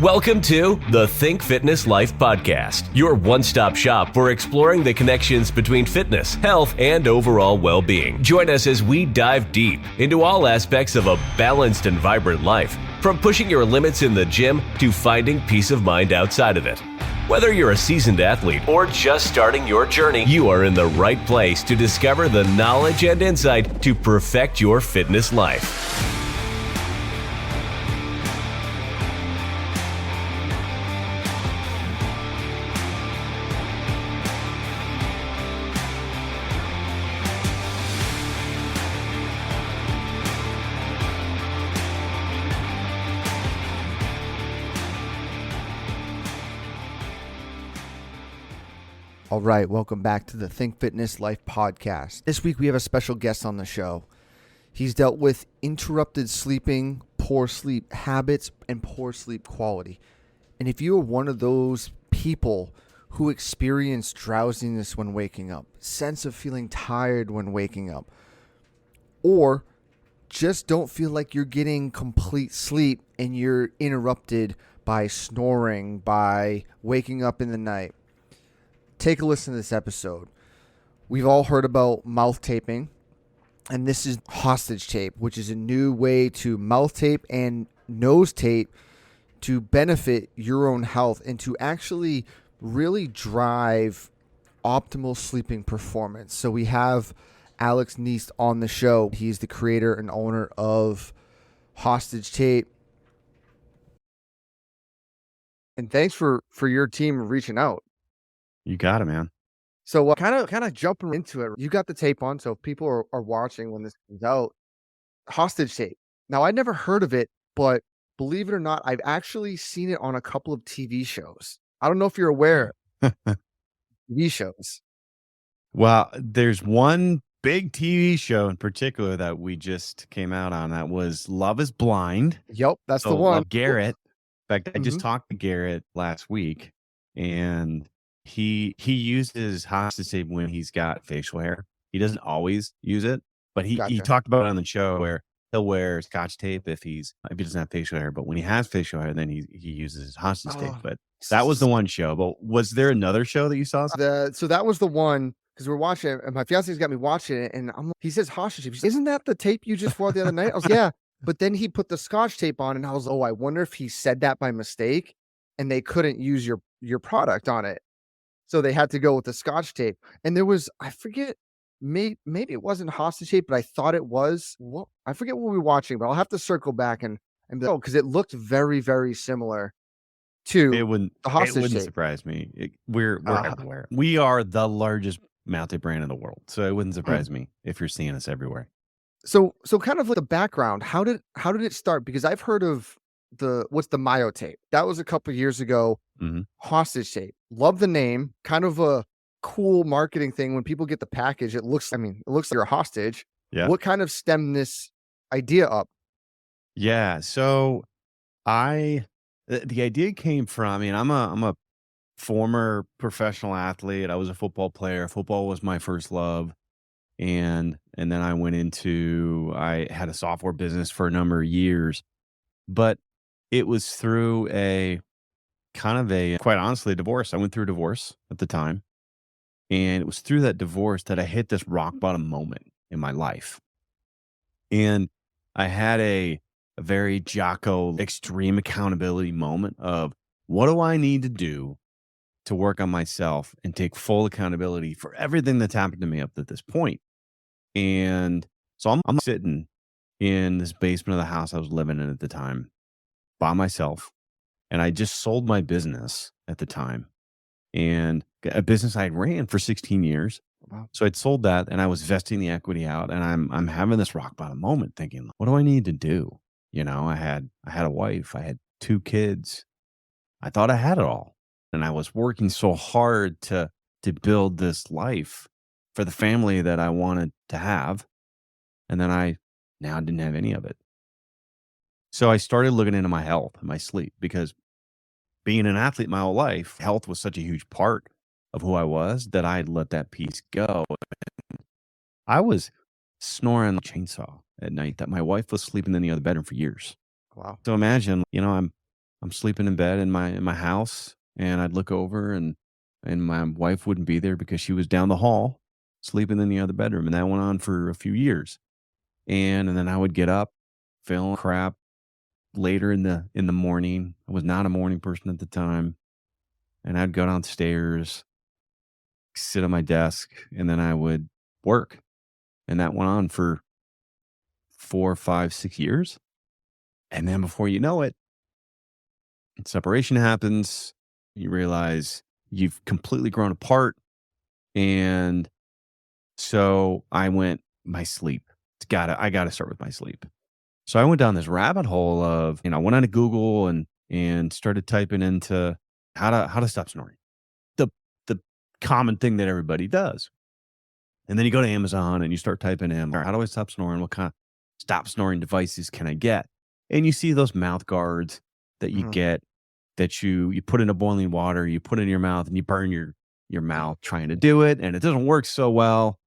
Welcome to the Think Fitness Life podcast, your one-stop shop for exploring the connections between fitness, health, and overall well-being. Join us as we dive deep into all aspects of a balanced and vibrant life, from pushing your limits in the gym to finding peace of mind outside of it. Whether you're a seasoned athlete or just starting your journey, you are in the right place to discover the knowledge and insight to perfect your fitness life. All right, welcome back to the Think Fitness Life podcast. This week we have a special guest on the show. He's dealt with interrupted sleeping, poor sleep habits, and poor sleep quality. And if you are one of those people who experience drowsiness when waking up, sense of feeling tired when waking up, or just don't feel like you're getting complete sleep and you're interrupted by snoring, by waking up in the night, take a listen to this episode. We've all heard about mouth taping, and this is hostage tape, which is a new way to mouth tape and nose tape to benefit your own health and to actually really drive optimal sleeping performance. So we have Alex Neist on the show. He's the creator and owner of Hostage Tape. And thanks for your team reaching out. You got it, man. So kind of jumping into it, you got the tape on, so if people are watching when this comes out, Hostage Tape. Now, I'd never heard of it, but believe it or not, I've actually seen it on a couple of TV shows. I don't know if you're aware of TV shows. Well, there's one big TV show in particular that we just came out on. That was Love is Blind. Yep, that's the one. Garrett. In fact, I just talked to Garrett last week, and he uses hostage tape when he's got facial hair. He doesn't always use it, but he talked about it on the show where he'll wear Scotch tape if he doesn't have facial hair. But when he has facial hair, then he uses his hostage tape. But that was the one show. But was there another show that you saw? So that was the one, because we're watching it, and my fiance's got me watching it, and he says hostage tape. He says, "Isn't that the tape you just wore the other night?" I was like, "Yeah." But then he put the Scotch tape on, and I was, I wonder if he said that by mistake, and they couldn't use your product on it. So they had to go with the Scotch tape. And there was, I forget, maybe it wasn't hostage tape, but I thought it was. I forget what we were watching, but I'll have to circle back and because it looked very, very similar to the hostage tape. It wouldn't surprise me. We're everywhere. We are the largest mouth tape brand in the world. So it wouldn't surprise me if you're seeing us everywhere. So kind of like the background, how did it start? Because I've heard of what's the Mayo tape? That was a couple of years ago. Hostage tape. Love the name. Kind of a cool marketing thing. When people get the package, it looks like you're a hostage. Yeah. What kind of stemmed this idea up? Yeah. So the idea came from, I'm a former professional athlete. I was a football player. Football was my first love. And then I I had a software business for a number of years, but it was through quite honestly, a divorce. I went through a divorce at the time, and it was through that divorce that I hit this rock bottom moment in my life. And I had a very Jocko extreme accountability moment of, what do I need to do to work on myself and take full accountability for everything that's happened to me up to this point? And so I'm sitting in this basement of the house I was living in at the time by myself. And I just sold my business at the time, and a business I ran for 16 years. Wow. So I'd sold that, and I was vesting the equity out, and I'm having this rock bottom moment thinking, what do I need to do? I had a wife, I had 2 kids. I thought I had it all. And I was working so hard to build this life for the family that I wanted to have. And then I now didn't have any of it. So I started looking into my health and my sleep, because being an athlete my whole life, health was such a huge part of who I was that I had let that piece go. I was snoring like a chainsaw at night that my wife was sleeping in the other bedroom for years. Wow. So imagine, I'm I'm sleeping in bed in my house, and I'd look over, and my wife wouldn't be there because she was down the hall sleeping in the other bedroom, and that went on for a few years. And then I would get up feeling crap later in the morning. I was not a morning person at the time, and I'd go downstairs, sit at my desk, and then I would work. And that went on for 4, 5, 6 years. And then before you know it, separation happens. You realize you've completely grown apart. And so I went, my sleep. I gotta start with my sleep. So I went down this rabbit hole of, I went on to Google and started typing into how to stop snoring. The the common thing that everybody does. And then you go to Amazon and you start typing in, how do I stop snoring? What kind of stop snoring devices can I get? And you see those mouth guards that you Mhm. get that you put in a boiling water, you put it in your mouth and you burn your mouth trying to do it, and it doesn't work so well.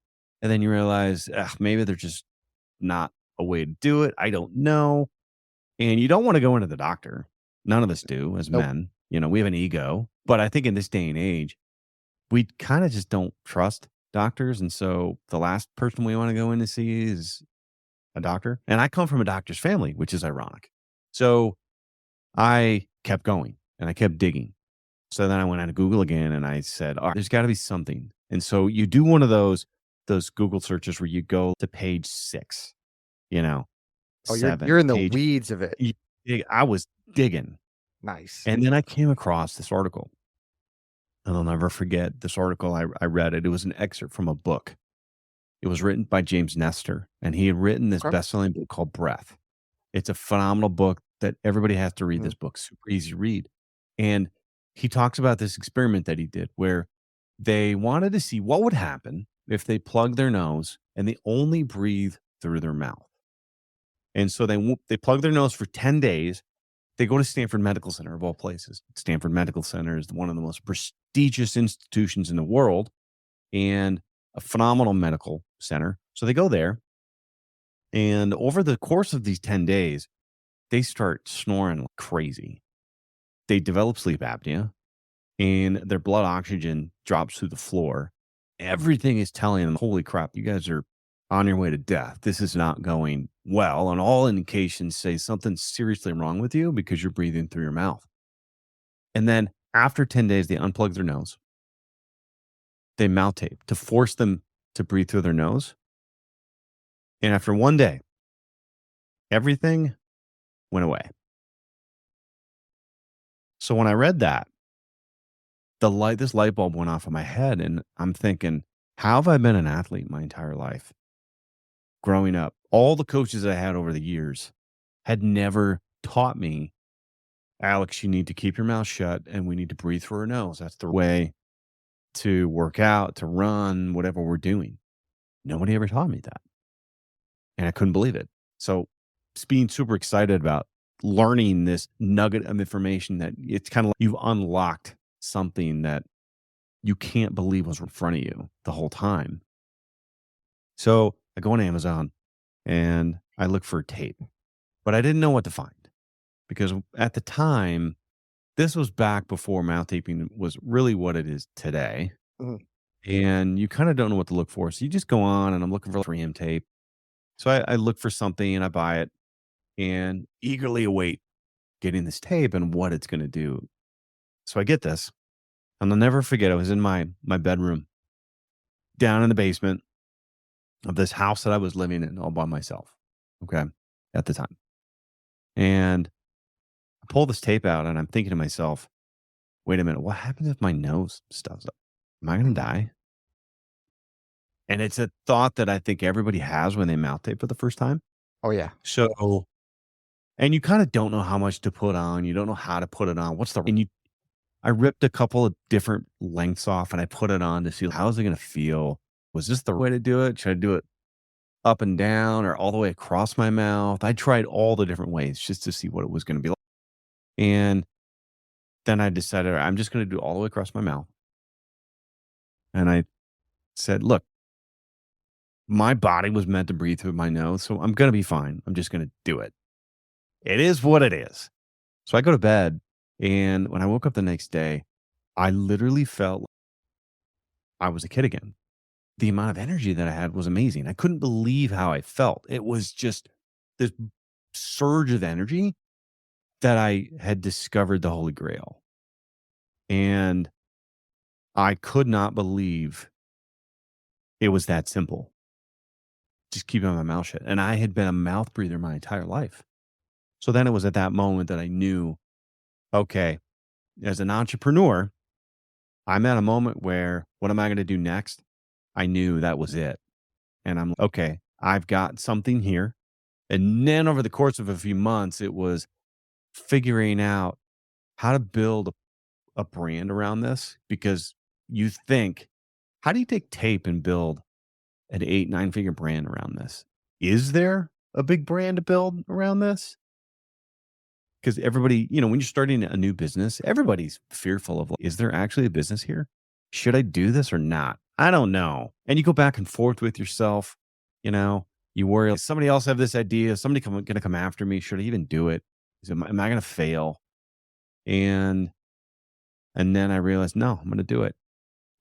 And then you realize, maybe they're just not a way to do it. I don't know. And you don't want to go into the doctor. None of us do as Nope. men. We have an ego. But I think in this day and age, we kind of just don't trust doctors. And so the last person we want to go in to see is a doctor. And I come from a doctor's family, which is ironic. So I kept going and I kept digging. So then I went on to Google again and I said, all right, there's got to be something. And so you do one of those Google searches where you go to page 6, Oh, you're 7, you're in the page. weeds of it. I was digging. Nice. And then I came across this article. And I'll never forget this article. I read it. It was an excerpt from a book. It was written by James Nestor, and he had written this Okay. best-selling book called Breath. It's a phenomenal book that everybody has to read. Mhm. This book, super easy to read. And he talks about this experiment that he did where they wanted to see what would happen if they plugged their nose and they only breathe through their mouth. And so they plug their nose for 10 days. They go to Stanford Medical Center, of all places. Stanford Medical Center is one of the most prestigious institutions in the world and a phenomenal medical center. So they go there, and over the course of these 10 days, they start snoring like crazy. They develop sleep apnea, and their blood oxygen drops through the floor. Everything is telling them, holy crap, you guys are on your way to death. This is not going well. And all indications say something's seriously wrong with you because you're breathing through your mouth. And then after 10 days, they unplug their nose. They mouth tape to force them to breathe through their nose. And after one day, everything went away. So when I read that, this light bulb went off in my head, and I'm thinking, how have I been an athlete my entire life? Growing up, all the coaches that I had over the years had never taught me, Alex, you need to keep your mouth shut and we need to breathe through our nose. That's the way to work out, to run, whatever we're doing. Nobody ever taught me that. And I couldn't believe it. So just being super excited about learning this nugget of information that it's kind of like you've unlocked something that you can't believe was in front of you the whole time. So I go on Amazon and I look for tape, but I didn't know what to find because at the time, this was back before mouth taping was really what it is today. Mhm. And you kind of don't know what to look for. So you just go on and I'm looking for 3M tape. So I look for something and I buy it and eagerly await getting this tape and what it's going to do. So I get this and I'll never forget. I was in my bedroom down in the basement of this house that I was living in all by myself. Okay. At the time. And I pull this tape out and I'm thinking to myself, wait a minute, what happens if my nose stuffs up? Am I going to die? And it's a thought that I think everybody has when they mouth tape for the first time. Oh, yeah. So, and you kind of don't know how much to put on. You don't know how to put it on. I ripped a couple of different lengths off and I put it on to see how is it going to feel? Was this the way to do it? Should I do it up and down or all the way across my mouth? I tried all the different ways just to see what it was going to be like. And then I decided I'm just going to do it all the way across my mouth. And I said, look, my body was meant to breathe through my nose, so I'm going to be fine. I'm just going to do it. It is what it is. So I go to bed And when I woke up the next day, I literally felt like I was a kid again. The amount of energy that I had was amazing. I couldn't believe how I felt. It was just this surge of energy that I had discovered the Holy Grail. And I could not believe it was that simple. Just keeping my mouth shut. And I had been a mouth breather my entire life. So then it was at that moment that I knew, okay, as an entrepreneur, I'm at a moment where what am I going to do next? I knew that was it. And I'm okay, I've got something here. And then over the course of a few months, it was figuring out how to build a brand around this because you think, how do you take tape and build an 8, 9 figure brand around this? Is there a big brand to build around this? Because everybody, when you're starting a new business, everybody's fearful of, like, is there actually a business here? Should I do this or not? I don't know. And you go back and forth with yourself. You worry, does somebody else have this idea? Is somebody going to come after me? Should I even do it? Am I going to fail? And then I realized, no, I'm going to do it.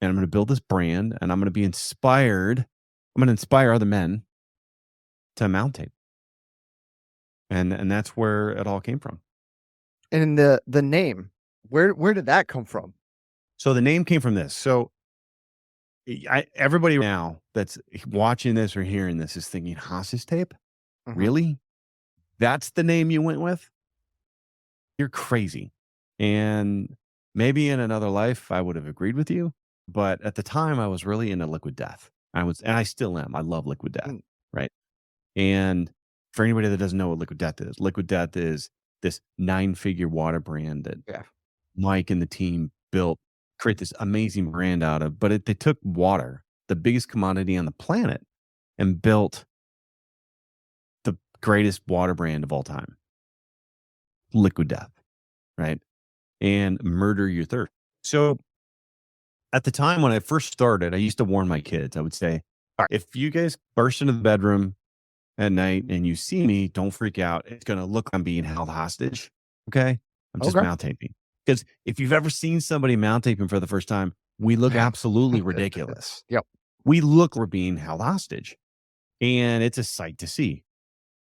And I'm going to build this brand and I'm going to be inspired. I'm going to inspire other men to mount tape. And that's where it all came from. And the name, where did that come from? So the name came from this. So everybody now that's watching this or hearing this is thinking, hostage tape? Mhm. Really? That's the name you went with? You're crazy. And maybe in another life, I would have agreed with you. But at the time, I was really into liquid death. And I still am. I love liquid death. Mm. Right. And for anybody that doesn't know what liquid death is this 9-figure water brand that Yeah. Mike and the team create this amazing brand out of, but they took water, the biggest commodity on the planet, and built the greatest water brand of all time. Liquid death, right? And murder your thirst. So at the time when I first started, I used to warn my kids. I would say, all right, if you guys burst into the bedroom at night and you see me, don't freak out. It's going to look like I'm being held hostage. Okay. I'm just Okay. mount taping. Because if you've ever seen somebody mount taping for the first time, we look absolutely ridiculous. Yep. We look, we're being held hostage. And it's a sight to see.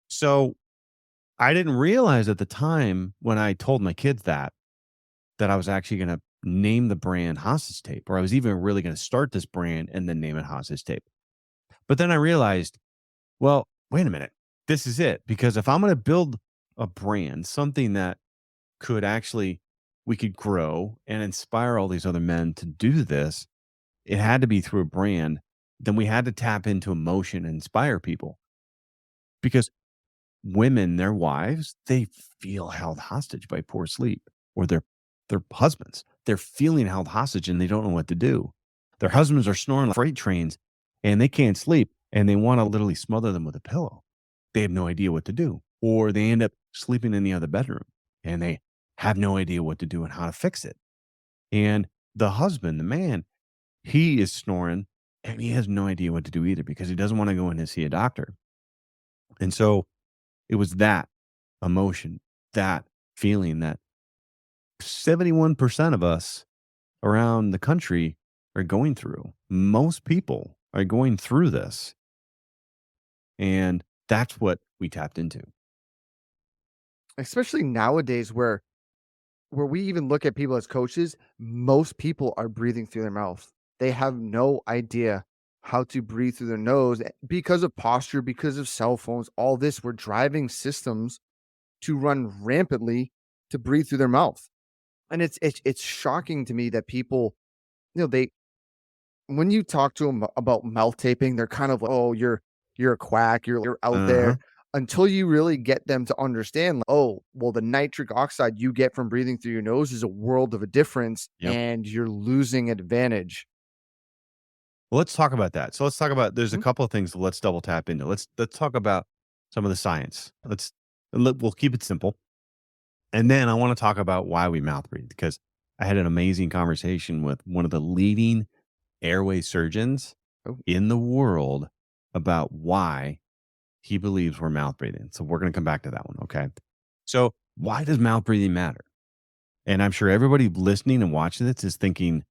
So I didn't realize at the time when I told my kids that I was actually going to name the brand Hostage Tape, or I was even really going to start this brand and then name it Hostage Tape. But then I realized, well, wait a minute, this is it. Because if I'm going to build a brand, something that we could grow and inspire all these other men to do this, it had to be through a brand. Then we had to tap into emotion and inspire people. Because women, their wives, they feel held hostage by poor sleep, or their husbands. They're feeling held hostage and they don't know what to do. Their husbands are snoring like freight trains and they can't sleep and they want to literally smother them with a pillow. They have no idea what to do. Or they end up sleeping in the other bedroom and they have no idea what to do and how to fix it. And the husband, the man, he is snoring and he has no idea what to do either because he doesn't want to go in and see a doctor. And so it was that emotion, that feeling that 71% of us around the country are going through. Most people are going through this. And that's what we tapped into. Especially nowadays where we even look at people as coaches, most people are breathing through their mouth. They have no idea how to breathe through their nose because of posture, because of cell phones, all this. We're driving systems to run rampantly to breathe through their mouth. And it's shocking to me that people, they when you talk to them about mouth taping, they're kind of like, "Oh, you're a quack, you're out there." Until you really get them to understand, like, oh, well, the nitric oxide you get from breathing through your nose is a world of a difference, Yep. and you're losing advantage. Well, let's talk about that. So let's talk about, there's a Mhm. couple of things let's double tap into. Let's talk about some of the science. We'll keep it simple. And then I want to talk about why we mouth breathe, because I had an amazing conversation with one of the leading airway surgeons Oh. in the world about why he believes we're mouth breathing. So we're going to come back to that one. Okay. So why does mouth breathing matter? And I'm sure everybody listening and watching this is thinking,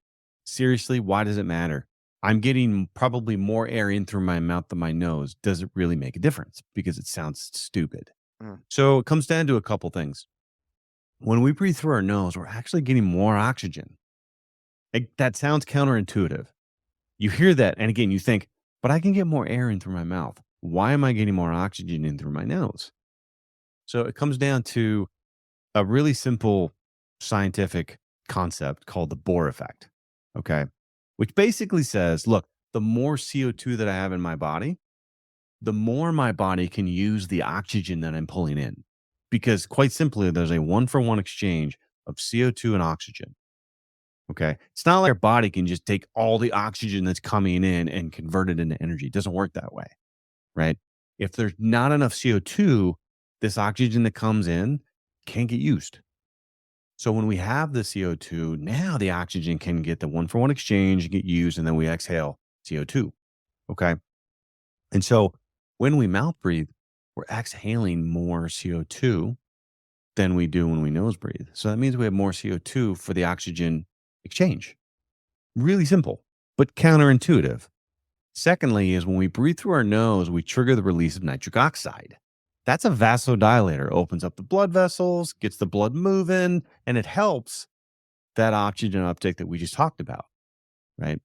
seriously, why does it matter? I'm getting probably more air in through my mouth than my nose. Does it really make a difference? Because it sounds stupid. Mm. So it comes down to a couple things. When we breathe through our nose, we're actually getting more oxygen. That sounds counterintuitive. You hear that, and again, you think, but I can get more air in through my mouth. Why am I getting more oxygen in through my nose? So it comes down to a really simple scientific concept called the Bohr effect. Okay. Which basically says, look, the more CO2 that I have in my body, the more my body can use the oxygen that I'm pulling in. Because quite simply, there's a 1-for-1 exchange of CO2 and oxygen. Okay. It's not like our body can just take all the oxygen that's coming in and convert it into energy. It doesn't work that way. Right. If there's not enough CO2, this oxygen that comes in can't get used. So when we have the CO2, now the oxygen can get the 1-for-1 exchange, get used, and then we exhale CO2. Okay. And so when we mouth breathe, we're exhaling more CO2 than we do when we nose breathe. So that means we have more CO2 for the oxygen exchange. Really simple, but counterintuitive. Secondly, is when we breathe through our nose, we trigger the release of nitric oxide. That's a vasodilator, opens up the blood vessels, gets the blood moving, and it helps that oxygen uptake that we just talked about, right?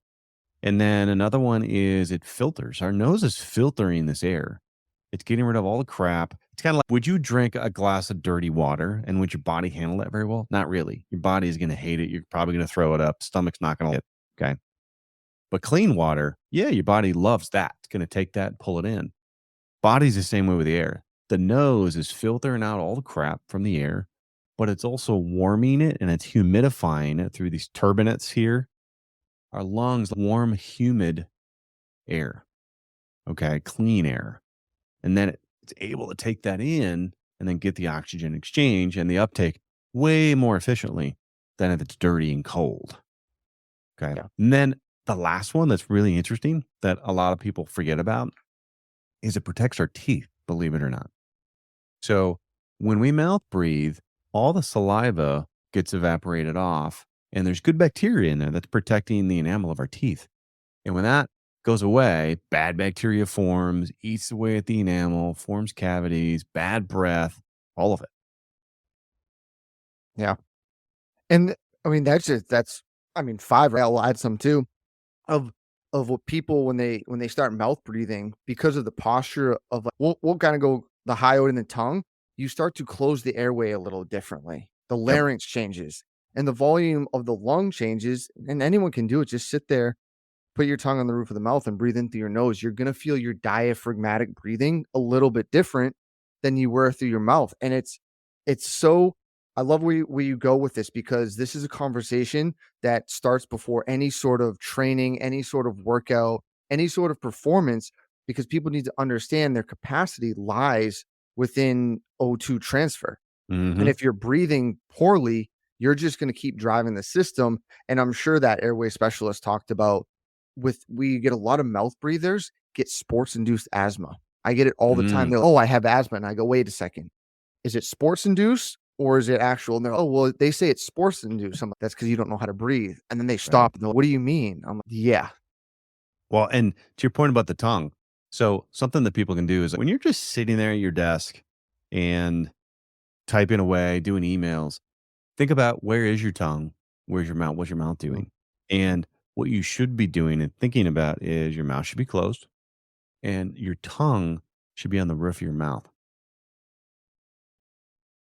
And then another one is it filters. Our nose is filtering this air. It's getting rid of all the crap. It's kind of like, would you drink a glass of dirty water and would your body handle that very well? Not really. Your body is going to hate it. You're probably going to throw it up. Stomach's not going to like it. Okay. But clean water, yeah, your body loves that. It's going to take that and pull it in. Body's the same way with the air. The nose is filtering out all the crap from the air, but it's also warming it and it's humidifying it through these turbinates here. Our lungs, warm, humid air. Okay. Clean air. And then it's able to take that in and then get the oxygen exchange and the uptake way more efficiently than if it's dirty and cold. Okay. Yeah. And then the last one that's really interesting that a lot of people forget about is it protects our teeth, believe it or not. So when we mouth breathe, all the saliva gets evaporated off and there's good bacteria in there that's protecting the enamel of our teeth. And when that goes away, bad bacteria forms, eats away at the enamel, forms cavities, bad breath, all of it. Yeah. And I mean, five. I'll add some too of what people when they start mouth breathing because of the posture of like, we'll kind of go the hyoid and the tongue. You start to close the airway a little differently. The Yep. larynx changes and the volume of the lung changes. And anyone can do it. Just sit there, put your tongue on the roof of the mouth and breathe in through your nose. You're going to feel your diaphragmatic breathing a little bit different than you were through your mouth. And it's so, I love where you go with this because this is a conversation that starts before any sort of training, any sort of workout, any sort of performance, because people need to understand their capacity lies within O2 transfer. And Mhm. if you're breathing poorly, you're just going to keep driving the system. And I'm sure that airway specialist talked about we get a lot of mouth breathers get sports induced asthma. I get it all the time. Mm. They're like, oh, I have asthma. And I go, wait a second. Is it sports induced or is it actual? And they're, oh, well, they say it's sports induced. I'm like, that's because you don't know how to breathe. And then they Right. stop and they're like, what do you mean? I'm like, yeah. Well, and to your point about the tongue, so something that people can do is when you're just sitting there at your desk and typing away, doing emails, think about where is your tongue? Where's your mouth? What's your mouth doing? And what you should be doing and thinking about is your mouth should be closed and your tongue should be on the roof of your mouth.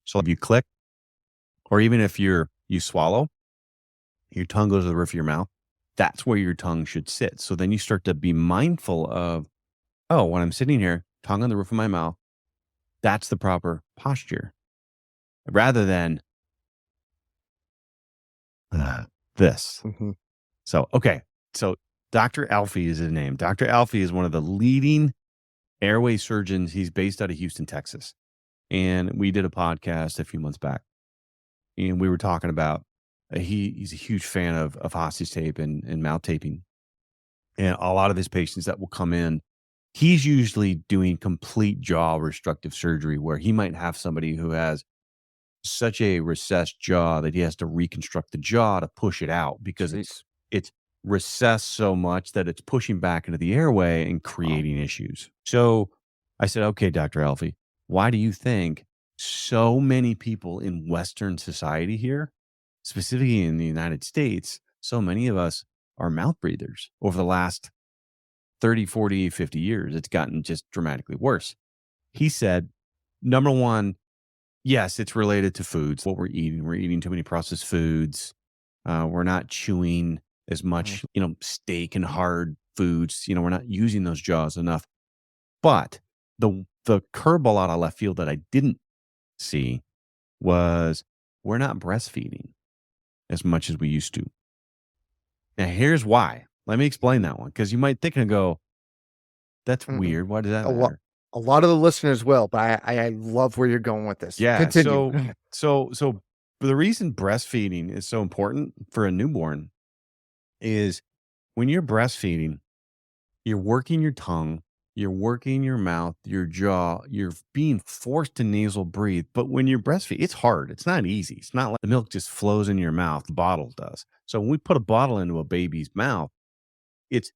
So if you click, or even if you swallow, your tongue goes to the roof of your mouth. That's where your tongue should sit. So then you start to be mindful of, oh, when I'm sitting here, tongue on the roof of my mouth, that's the proper posture. Rather than this. Mm-hmm. So, okay. So Dr. Alfie is his name. Dr. Alfie is one of the leading airway surgeons. He's based out of Houston, Texas. And we did a podcast a few months back. And we were talking about, he's a huge fan of hostage tape and mouth taping. And a lot of his patients that will come in, he's usually doing complete jaw restructive surgery where he might have somebody who has such a recessed jaw that he has to reconstruct the jaw to push it out because Jeez. it's recessed so much that it's pushing back into the airway and Wow. creating issues. So I said, okay, Dr. Alfie, why do you think so many people in Western society here, specifically in the United States, so many of us are mouth breathers over the last 30, 40, 50 years? It's gotten just dramatically worse. He said, number one, yes, it's related to foods, what we're eating. We're eating too many processed foods. We're not chewing as much, steak and hard foods. We're not using those jaws enough. But the curveball out of left field that I didn't see was we're not breastfeeding as much as we used to. Now, here's why. Let me explain that one, because you might think and go, that's Mm-mm. weird. Why does that A lot, matter? a lot of the listeners will, but I love where you're going with this. Yeah. Continue. So the reason breastfeeding is so important for a newborn is when you're breastfeeding, you're working your tongue, you're working your mouth, your jaw, you're being forced to nasal breathe. But when you're breastfeeding, it's hard. It's not easy. It's not like the milk just flows in your mouth, the bottle does. So when we put a bottle into a baby's mouth, it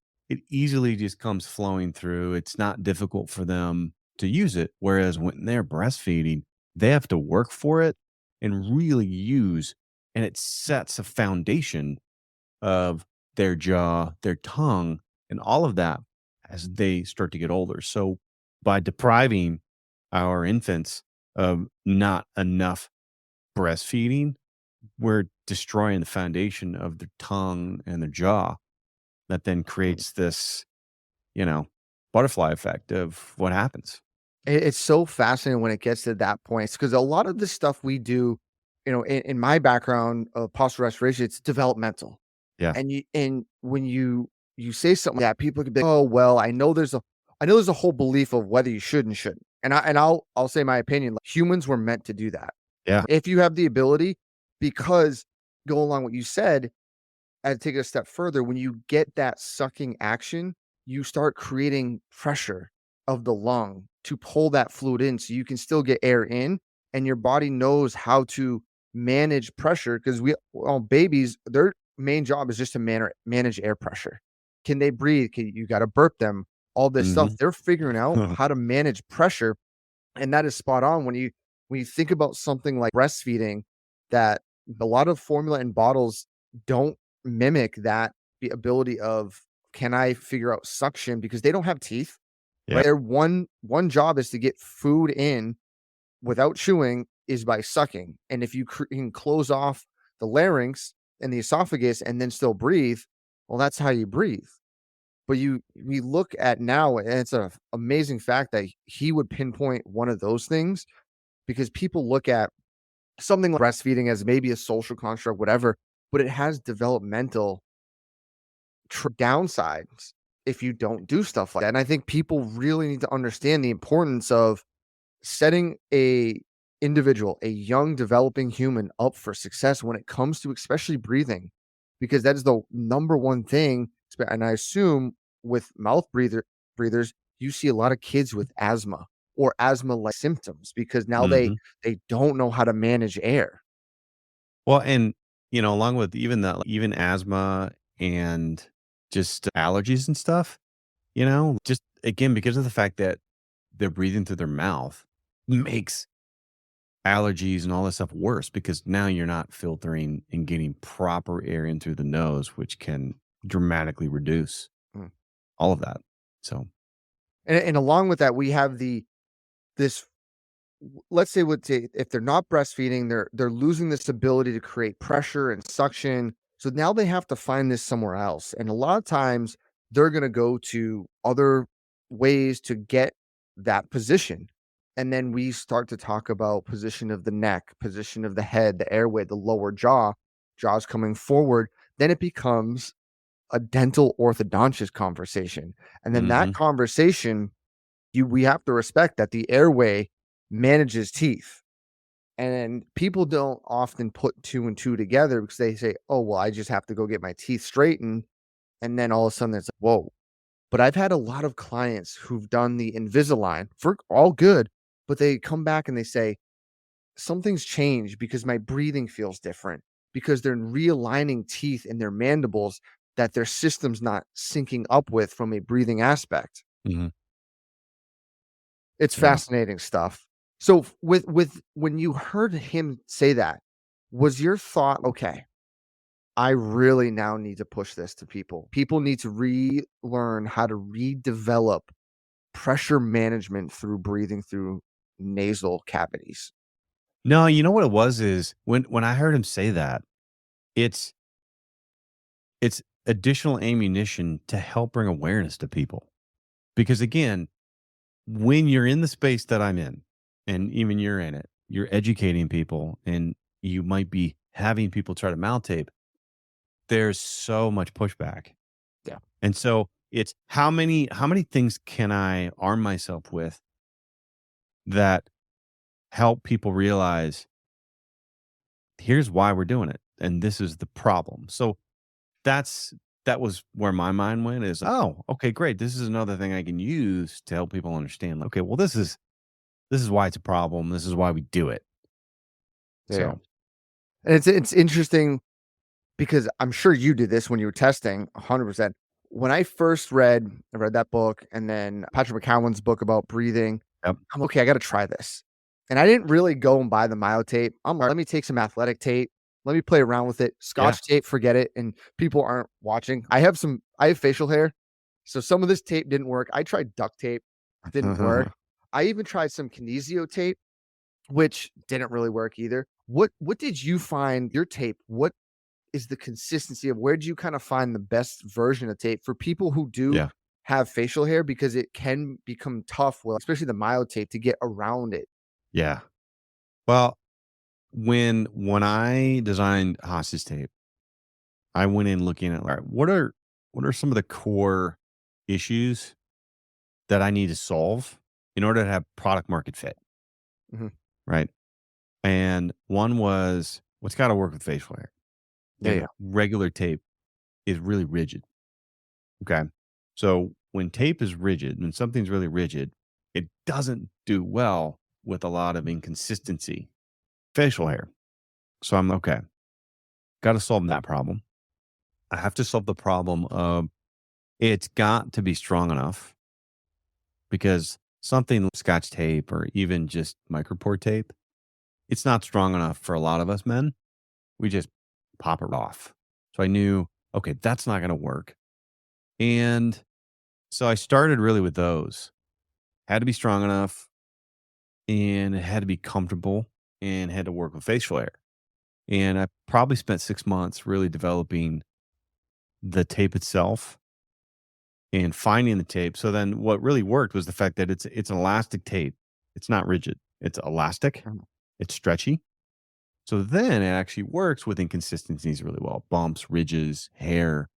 easily just comes flowing through. It's not difficult for them to use it. Whereas when they're breastfeeding, they have to work for it and really use, and it sets a foundation of their jaw, their tongue, and all of that as they start to get older. So by depriving our infants of not enough breastfeeding, we're destroying the foundation of their tongue and their jaw that then creates this, you know, butterfly effect of what happens. It's so fascinating when it gets to that point because a lot of the stuff we do, in my background of postural restoration, it's developmental. Yeah. And when you say something like that, people could be like, "Oh, well, I know there's a whole belief of whether you should and shouldn't." And I'll say my opinion, like, humans were meant to do that. Yeah. If you have the ability, because go along what you said, and take it a step further, when you get that sucking action, you start creating pressure of the lung to pull that fluid in so you can still get air in, and your body knows how to manage pressure because babies, their main job is just to manage air pressure. Can they breathe? You got to burp them, all this stuff. Mhm. They're figuring out how to manage pressure, and that is spot on when you think about something like breastfeeding, that a lot of formula and bottles don't mimic that the ability of, can I figure out suction, because they don't have teeth, Yeah. right? Their one job is to get food in without chewing is by sucking. And if you can close off the larynx and the esophagus and then still breathe, well, that's how you breathe. But we look at now, and it's a amazing fact that he would pinpoint one of those things, because people look at something like breastfeeding as maybe a social construct, whatever, but it has developmental downsides if you don't do stuff like that. And I think people really need to understand the importance of setting a young developing human up for success when it comes to especially breathing, because that is the number one thing. And I assume with breathers, you see a lot of kids with asthma or asthma like symptoms because now they Mhm. they don't know how to manage air. Well, and, along with even even asthma and just allergies and stuff, just again, because of the fact that they're breathing through their mouth makes allergies and all this stuff worse because now you're not filtering and getting proper air in through the nose, which can dramatically reduce Mm. all of that. So, And along with that, we have this let's say if they're not breastfeeding, they're losing this ability to create pressure and suction. So now they have to find this somewhere else. And a lot of times they're going to go to other ways to get that position. And then we start to talk about position of the neck, position of the head, the airway, the lower jaws coming forward. Then it becomes a dental orthodontist conversation. And then that mhm. conversation, we have to respect that the airway manages teeth. And people don't often put two and two together because they say, "Oh, well, I just have to go get my teeth straightened." And then all of a sudden it's like, whoa. But I've had a lot of clients who've done the Invisalign for all good, but they come back and they say, something's changed because my breathing feels different, because they're realigning teeth in their mandibles that their system's not syncing up with from a breathing aspect. Hmm. It's Yeah. fascinating stuff. So with when you heard him say that, was your thought, okay, I really now need to push this to people. People need to relearn how to redevelop pressure management through breathing through nasal cavities. No, you know what it was is when I heard him say that, it's it's additional ammunition to help bring awareness to people. Because again, when you're in the space that I'm in, and even you're in it, you're educating people and you might be having people try to mouth tape, there's so much pushback. Yeah. And so it's how many things can I arm myself with that help people realize here's why we're doing it and this is the problem. So that's that was where my mind went is, oh, okay, great. This is another thing I can use to help people understand. Like, okay, well, this is why it's a problem. This is why we do it. Yeah. So, And it's interesting because I'm sure you did this when you were testing 100%. When I read that book and then Patrick McCowan's book about breathing, yep. I'm okay, I got to try this. And I didn't really go and buy the myotape. I'm like, let me take some athletic tape. Let me play around with it. Yeah. Scotch tape, forget it. And people aren't watching. I have facial hair. So some of this tape didn't work. I tried duct tape, didn't work. I even tried some kinesio tape, which didn't really work either. What did you find your tape? What is the consistency of where do you kind of find the best version of tape for people who do Yeah. have facial hair because it can become tough, well, especially the mild tape to get around it. Yeah. Well, when I designed hostage tape, I went in looking at all right, what are some of the core issues that I need to solve in order to have product market fit, Mhm. right? And one was what's got to work with facial hair. Yeah, yeah. Regular tape is really rigid. Okay. So when tape is rigid, when something's really rigid, it doesn't do well with a lot of inconsistency, facial hair. So I'm okay, got to solve that problem. I have to solve the problem of it's got to be strong enough because something like scotch tape or even just micropore tape, it's not strong enough for a lot of us men. We just pop it off. So I knew, okay, that's not going to work. And so I started really with those. Had to be strong enough and it had to be comfortable and had to work with facial hair. And I probably spent 6 months really developing the tape itself and finding the tape. So then what really worked was the fact that it's an elastic tape. It's not rigid. It's elastic. Mhm. It's stretchy. So then it actually works with inconsistencies really well. Bumps, ridges, hair.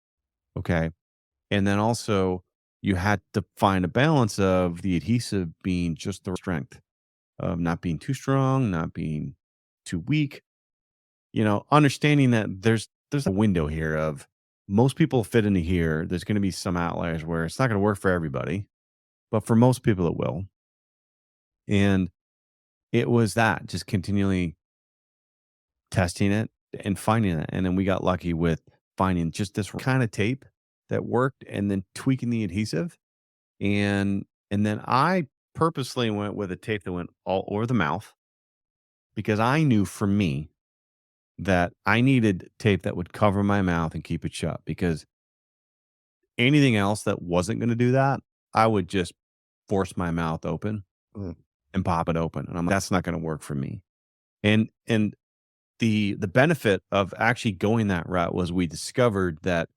Okay. And then also you had to find a balance of the adhesive being just the strength of not being too strong, not being too weak. Understanding that there's a window here of most people fit into here. There's going to be some outliers where it's not going to work for everybody, but for most people it will. And it was that just continually testing it and finding it. And then we got lucky with finding just this kind of tape that worked and then tweaking the adhesive. And then I purposely went with a tape that went all over the mouth because I knew for me that I needed tape that would cover my mouth and keep it shut because anything else that wasn't going to do that, I would just force my mouth open Mm. and pop it open. And I'm like, that's not going to work for me. And the benefit of actually going that route was we discovered that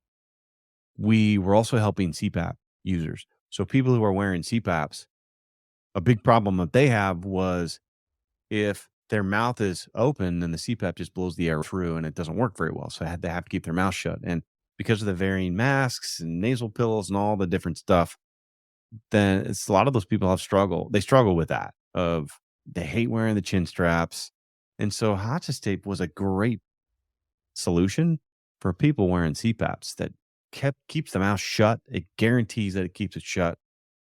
we were also helping CPAP users. So people who are wearing CPAPs, a big problem that they have was if their mouth is open, then the CPAP just blows the air through and it doesn't work very well. So they have to keep their mouth shut. And because of the varying masks and nasal pills and all the different stuff, then it's a lot of those people they struggle with that of they hate wearing the chin straps. And so Hotch's tape was a great solution for people wearing CPAPs that keeps the mouth shut. It guarantees that it keeps it shut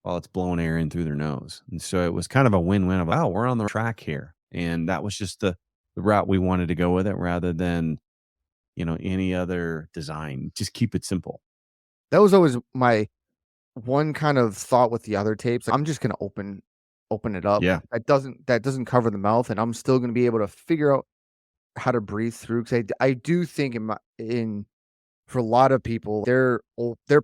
while it's blowing air in through their nose. And so it was kind of a win-win of, oh, we're on the track here. And that was just the route we wanted to go with it rather than, any other design. Just keep it simple. That was always my one kind of thought with the other tapes. I'm just gonna open it up. Yeah. That doesn't cover the mouth, and I'm still gonna be able to figure out how to breathe through. Because I do think in for a lot of people, their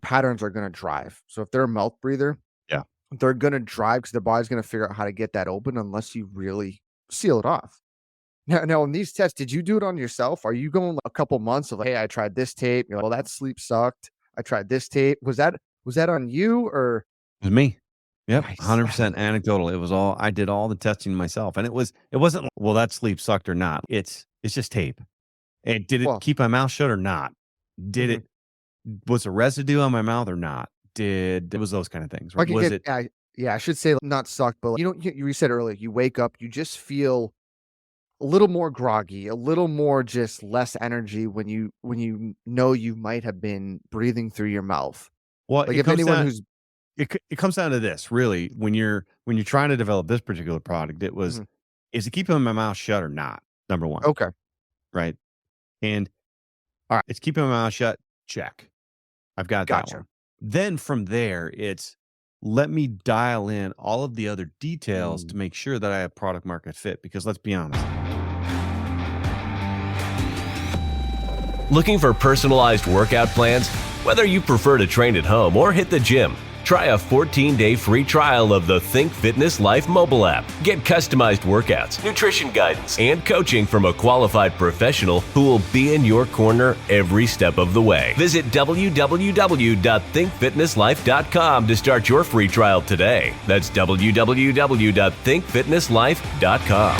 patterns are gonna drive. So if they're a mouth breather, Yeah. they're gonna drive because their body's gonna figure out how to get that open unless you really seal it off. Now, in these tests, did you do it on yourself? Are you going a couple months of like, hey, I tried this tape. You're like, well, that sleep sucked. I tried this tape. Was that on you or It was me. Yep, nice? 100% anecdotal. I did all the testing myself, and it wasn't like, well, that sleep sucked or not. It's just tape. And did it Well, keep my mouth shut or not? Did mhm. it was a residue on my mouth or not? It was those kind of things, right? Like Was it yeah, I should say not sucked, but you said earlier, you wake up, you just feel a little more groggy, a little more just less energy when you know you might have been breathing through your mouth. well, Like if anyone who's it comes down to this, really, when you're trying to develop this particular product, mhm, is it keeping my mouth shut or not? Number 1, okay, right? And all right, it's keeping my mouth shut. Check. I've got that gotcha. one. Then from there, it's let me dial in all of the other details to Mm. make sure that I have product market fit. Because let's be honest, Looking for personalized workout plans? Whether you prefer to train at home or hit the gym, try a 14-day free trial of the Think Fitness Life mobile app. Get customized workouts, nutrition guidance, and coaching from a qualified professional who will be in your corner every step of the way. Visit www.thinkfitnesslife.com to start your free trial today. That's www.thinkfitnesslife.com.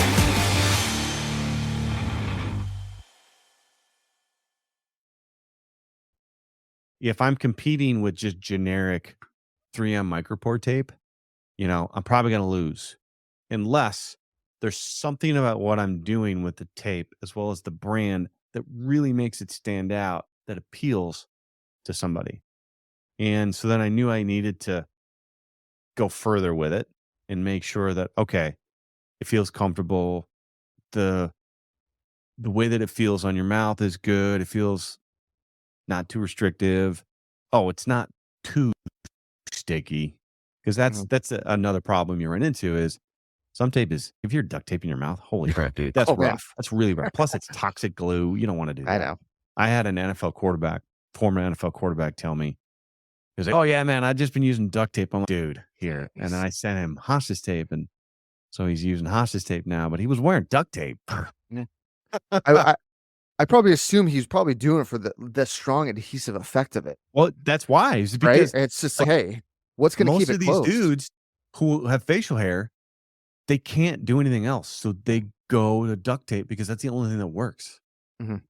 if I'm competing with just generic 3M micropore tape, I'm probably going to lose unless there's something about what I'm doing with the tape as well as the brand that really makes it stand out, that appeals to somebody. And so then I knew I needed to go further with it and make sure that, okay, it feels comfortable. The the way that it feels on your mouth is good. It feels not too restrictive. Oh, it's not too sticky, because Mhm. another problem you run into is some tape is if you're duct taping your mouth, holy crap, dude, that's Oh, man, rough. That's really rough. Plus, it's toxic glue. You don't want to do I that. know. I had former NFL quarterback, tell me, he was like, "Oh yeah, man, I've just been using duct tape." I'm like, "Dude, here," and then I sent him hostage tape, and so he's using hostage tape now, but he was wearing duct tape. Yeah. I I probably assume he's probably doing it for the strong adhesive effect of it, Well, that's why. Is right? because It's just like, like hey, what's gonna keep most it of these closed? dudes who have facial hair, they can't do anything else. So they go to duct tape because that's the only thing that works. Mhm.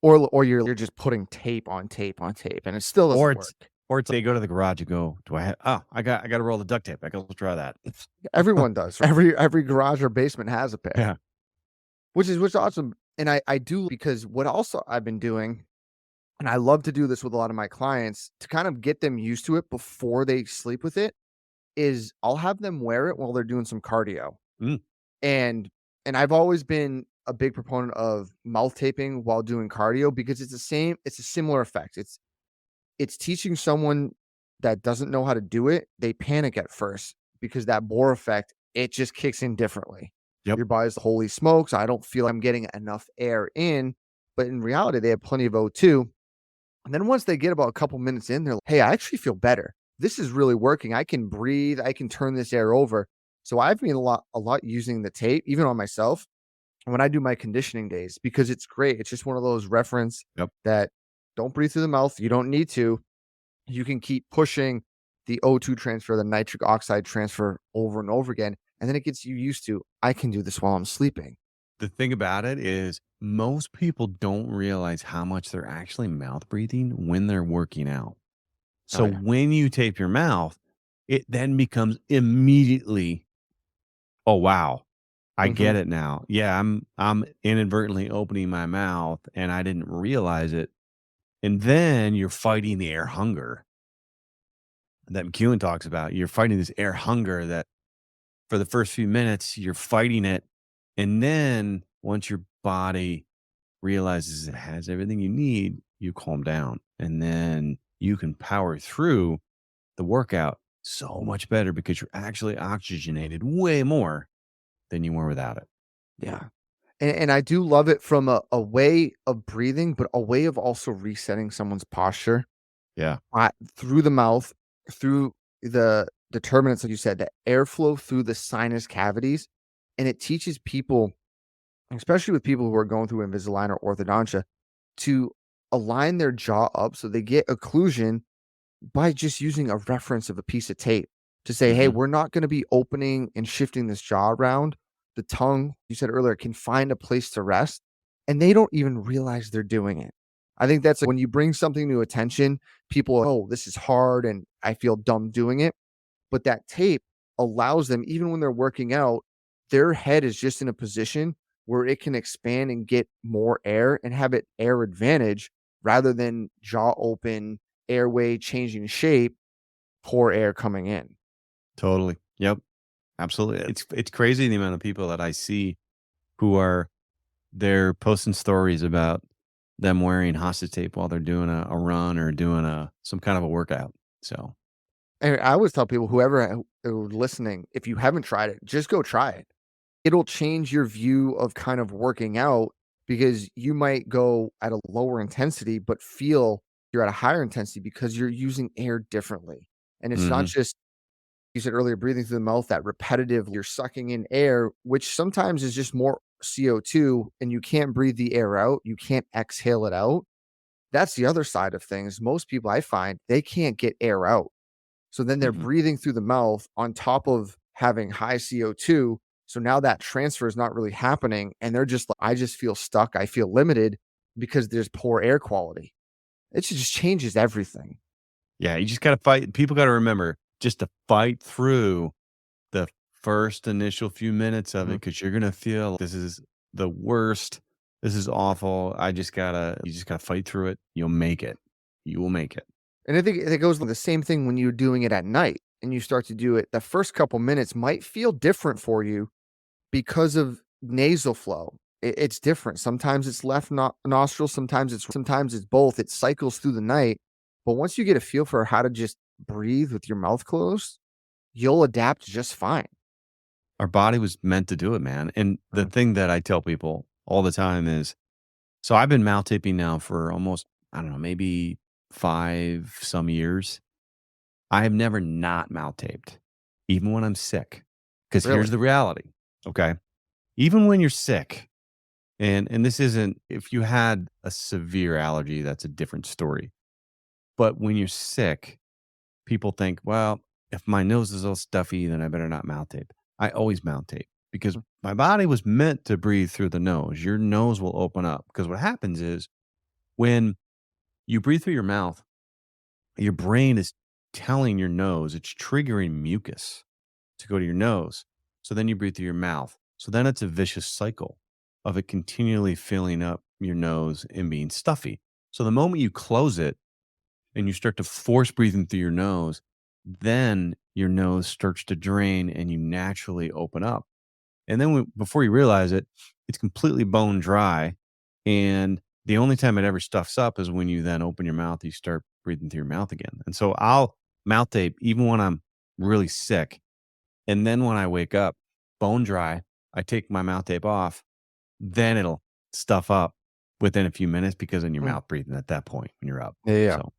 Or you're just putting tape on tape on tape, and it still Or doesn't it's work. or it's they go to the garage and go, "Do I have I got to roll the duct tape. I got to try that." Everyone does. Every garage or basement has a pair, Yeah. which is awesome, and I do because what also I've been doing, and I love to do this with a lot of my clients to kind of get them used to it before they sleep with it, is I'll have them wear it while they're doing some cardio. Mm, And I've always been a big proponent of mouth taping while doing cardio because it's a similar effect. It's teaching someone that doesn't know how to do it, they panic at first because that bore effect, it just kicks in differently. yep. Your body's holy smokes, I don't feel I'm getting enough air in, but in reality, they have plenty of O2. And then once they get about a couple minutes in, they're like, hey, I actually feel better. This is really working. I can breathe. I can turn this air over. So I've been a lot using the tape, even on myself when I do my conditioning days, because it's great. It's just one of those reference Yep. that don't breathe through the mouth. You don't need to. You can keep pushing the O2 transfer, the nitric oxide transfer over and over again. And then it gets you used to, I can do this while I'm sleeping. The thing about it is most people don't realize how much they're actually mouth breathing when they're working out. Oh, So yeah. when you tape your mouth, it then becomes immediately, "Oh, wow. I Hmm. get it now. Yeah, I'm inadvertently opening my mouth and I didn't realize it." And then you're fighting the air hunger that McEwen talks about. You're fighting this air hunger that for the first few minutes, you're fighting it And then once your body realizes it has everything you need, you calm down. And then you can power through the workout so much better because you're actually oxygenated way more than you were without it. Yeah. And I do love it from a way of breathing, but a way of also resetting someone's posture Yeah. through the mouth, through the determinants, like you said, the airflow through the sinus cavities. And it teaches people, especially with people who are going through Invisalign or orthodontia, to align their jaw up so they get occlusion by just using a reference of a piece of tape to say, hey, Hmm. we're not going to be opening and shifting this jaw around. The tongue, you said earlier, can find a place to rest and they don't even realize they're doing it. I think that's like when you bring something to attention, people, are, oh, this is hard and I feel dumb doing it. But that tape allows them, even when they're working out, their head is just in a position where it can expand and get more air and have it air advantage rather than jaw open, airway changing shape, poor air coming in. Totally. Yep. Absolutely. It's crazy the amount of people that I see who are they're posting stories about them wearing hosta tape while they're doing a run or doing some kind of a workout. So And I always tell people, whoever listening, if you haven't tried it, just go try it. It'll change your view of kind of working out because you might go at a lower intensity, but feel you're at a higher intensity because you're using air differently. And it's not mhm, just, you said earlier, breathing through the mouth, that repetitive, you're sucking in air, which sometimes is just more CO2 and you can't breathe the air out. You can't exhale it out. That's the other side of things. Most people I find they can't get air out. So then they're mhm. breathing through the mouth on top of having high CO2. So now that transfer is not really happening. And they're just like, I just feel stuck. I feel limited because there's poor air quality. It just changes everything. Yeah, you just gotta fight. People gotta remember just to fight through the first initial few minutes of it Mhm. because you're gonna feel this is the worst. This is awful. You just gotta fight through it. You'll make it. You will make it. And I think it goes the same thing when you're doing it at night and you start to do it. The first couple minutes might feel different for you because of nasal flow. It's different. Sometimes it's left nostril, sometimes it's both. It cycles through the night. But once you get a feel for how to just breathe with your mouth closed, you'll adapt just fine. Our body was meant to do it, man. And the Mm, thing that I tell people all the time is so I've been mouth taping now for almost, I don't know, maybe 5 some years. I have never not mouth taped, even when I'm sick. Because really? here's the reality, okay? Even when you're sick, and this isn't if you had a severe allergy, that's a different story. But when you're sick, people think, well, if my nose is all stuffy, then I better not mouth tape. I always mouth tape because Mm, my body was meant to breathe through the nose. Your nose will open up because what happens is when you breathe through your mouth, your brain is telling your nose, it's triggering mucus to go to your nose. So then you breathe through your mouth. So then it's a vicious cycle of it continually filling up your nose and being stuffy. So the moment you close it and you start to force breathing through your nose, then your nose starts to drain and you naturally open up. And then before you realize it, it's completely bone dry. And the only time it ever stuffs up is when you then open your mouth, you start breathing through your mouth again. And so I'll mouth tape even when I'm really sick. And then when I wake up, bone dry, I take my mouth tape off, then it'll stuff up within a few minutes because then your mm. mouth breathing at that point when you're up. Yeah, yeah, yeah. So